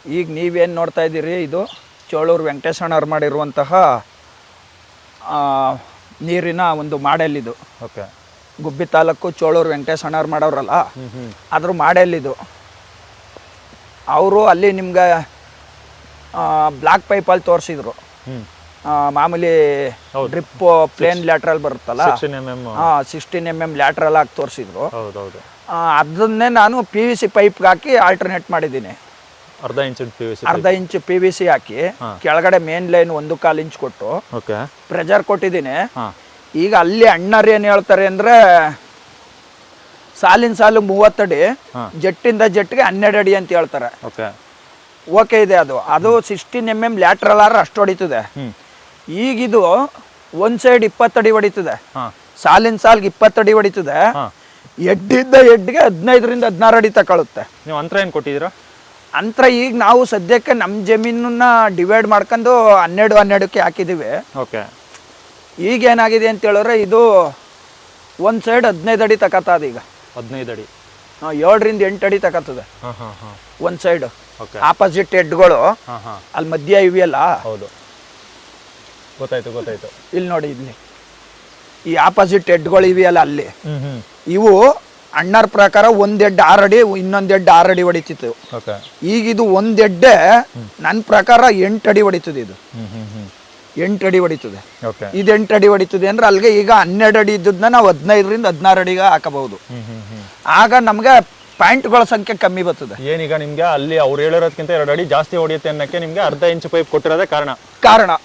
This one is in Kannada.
ಈಗ ನೀವೇನು ನೋಡ್ತಾ ಇದ್ದೀರಿ, ಇದು ಚೋಳೂರು ವೆಂಕಟೇಶಣ್ಣವ್ರು ಮಾಡಿರುವಂತಹ ನೀರಿನ ಒಂದು ಮಾಡೆಲ್ ಇದು. ಓಕೆ. ಗುಬ್ಬಿ ತಾಲೂಕು ಚೋಳೂರು ವೆಂಕಟೇಶಣ್ಣವ್ರು ಮಾಡೋರಲ್ಲ, ಅದ್ರ ಮಾಡೆಲ್ ಇದು. ಅವರು ಅಲ್ಲಿ ನಿಮ್ಗೆ ಬ್ಲಾಕ್ ಪೈಪಲ್ಲಿ ತೋರಿಸಿದ್ರು. ಮಾಮೂಲಿ ಡ್ರಿಪ್ ಪ್ಲೇನ್ ಲ್ಯಾಟ್ರಲ್ ಬರುತ್ತಲ್ಲ, 16 mm ಲ್ಯಾಟ್ರಲ್ ಆಗಿ ತೋರಿಸಿದ್ರು. ಅದನ್ನೇ ನಾನು PVC ಪೈಪ್ಗೆ ಹಾಕಿ ಆಲ್ಟರ್ನೇಟ್ ಮಾಡಿದ್ದೀನಿ. ಅರ್ಧ ಇಂಚ್ PVC ಹಾಕಿ ಕೆಳಗಡೆ ಮೇನ್ ಲೈನ್ 1/4 ಇಂಚ್ ಕೊಟ್ಟು ಪ್ರೆಜರ್ ಕೊಟ್ಟಿದ್ದೀನಿ. ಈಗ ಅಲ್ಲಿ ಅಣ್ಣರು ಏನು ಹೇಳ್ತಾರೆ ಅಂದ್ರೆ, ಸಾಲಿನ ಸಾಲು 30 ಅಡಿ, ಜಟ್ಟಿಂದ ಜಟ್ಟಿಗೆ 12 ಅಡಿ ಅಂತ ಹೇಳ್ತಾರೆ. ಓಕೆ ಇದೆ. ಅದು 16 mm ಲ್ಯಾಟ್ರಲ್ ಆದ್ರೆ ಅಷ್ಟು ಹೊಡಿತದೆ. ಈಗಿದು ಒಂದ್ ಸೈಡ್ 20 ಅಡಿ ಹೊಡಿತದೆ, ಸಾಲಿನ ಸಾಲ್ಗೆ 20 ಅಡಿ ಹೊಡಿತದೆ. ಎಡ್ಡಿದ್ದ ಎಡ್ಗೆ 15ರಿಂದ 16 ಅಡಿ ತಗೊಳುತ್ತೆ. ನೀವು ಅಂತರ ಏನು ಕೊಟ್ಟಿದ್ದೀರಾ? ಅಂತರ ಈಗ ನಾವು ಸದ್ಯಕ್ಕೆ ನಮ್ಮ ಜಮೀನನ್ನ ಡಿವೈಡ್ ಮಾಡ್ಕೊಂಡು 12-12ಕ್ಕೆ ಹಾಕಿದ್ದೀವಿ. ಈಗ ಏನಾಗಿದೆ ಅಂತ ಹೇಳಿದ್ರೆ, ಇದು ಒಂದ್ ಸೈಡ್ 15 ಅಡಿ ತಕತ್ತದ. ಈಗ 15 ಅಡಿ 7ರಿಂದ 8 ಅಡಿ ತಕತ್ತದೆ ಒಂದ್ ಸೈಡ್. ಆಪೋಸಿಟ್ ಹೆಡ್ಗಳು ಅಲ್ಲಿ ಮಧ್ಯ ಇವೆಯಲ್ಲ, ಗೊತ್ತಾಯ್ತು. ಇಲ್ಲಿ ನೋಡಿ, ಇಲ್ಲಿ ಈ ಆಪೋಸಿಟ್ ಹೆಡ್ಗಳು ಇವೆಯಲ್ಲ, ಅಲ್ಲಿ ಇವು ಅಣ್ಣರ ಪ್ರಕಾರ ಒಂದ್ ಹೆಡ್ 6 ಅಡಿ, ಇನ್ನೊಂದ್ ಹೆಡ್ 6 ಅಡಿ ಹೊಡಿತಿತ್ತು. ಈಗ ಇದು ಒಂದ್ ಹೆಡ್ಡೆ ನನ್ನ ಪ್ರಕಾರ 8 ಅಡಿ ಹೊಡಿತದೆ. ಇದು 8 ಅಡಿ ಹೊಡಿತದೆ. ಇದು 8 ಅಡಿ ಹೊಡಿತದೆ ಅಂದ್ರೆ ಅಲ್ಲಿಗೆ ಈಗ 12 ಅಡಿ ಇದ್ದದನ್ನ ನಾವು 15ರಿಂದ 16 ಅಡಿಗೆ ಹಾಕಬಹುದು. ಆಗ ನಮ್ಗೆ ಪಾಯಿಂಟ್ಗಳ ಸಂಖ್ಯೆ ಕಮ್ಮಿ ಬರ್ತದೆ. ಏನೀಗ ನಿಮ್ಗೆ ಅಲ್ಲಿ ಅವ್ರು ಹೇಳಿರೋದಕ್ಕಿಂತ 2 ಅಡಿ ಜಾಸ್ತಿ ಹೊಡಿಯುತ್ತೆ ಅನ್ನಕ್ಕೆ ನಿಮ್ಗೆ ಅರ್ಧ ಇಂಚ್ ಪೈಪ್ ಕೊಟ್ಟಿರೋದೇ ಕಾರಣ.